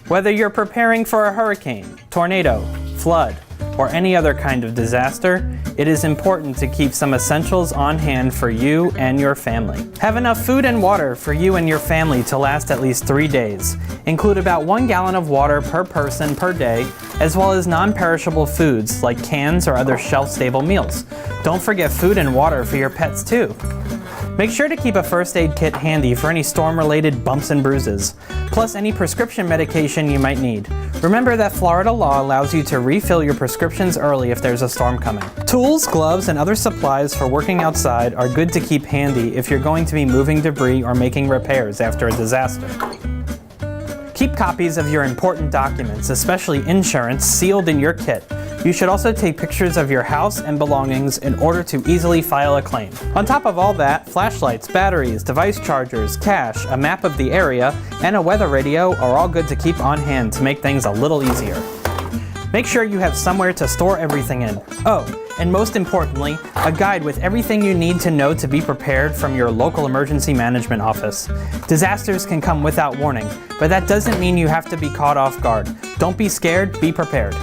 Whether you're preparing for a hurricane, tornado, flood, or any other kind of disaster, it is important to keep some essentials on hand for you and your family. Have enough food and water for you and your family to last at least 3 days. Include about 1 gallon of water per person per day, as well as non-perishable foods like cans or other shelf-stable meals. Don't forget food and water for your pets too. Make sure to keep a first aid kit handy for any storm-related bumps and bruises, plus any prescription medication you might need. Remember that Florida law allows you to refill your prescriptions early if there's a storm coming. Tools, gloves, and other supplies for working outside are good to keep handy if you're going to be moving debris or making repairs after a disaster. Keep copies of your important documents, especially insurance, sealed in your kit. You should also take pictures of your house and belongings in order to easily file a claim. On top of all that, flashlights, batteries, device chargers, cash, a map of the area, and a weather radio are all good to keep on hand to make things a little easier. Make sure you have somewhere to store everything in. Oh, and most importantly, a guide with everything you need to know to be prepared from your local emergency management office. Disasters can come without warning, but that doesn't mean you have to be caught off guard. Don't be scared, be prepared.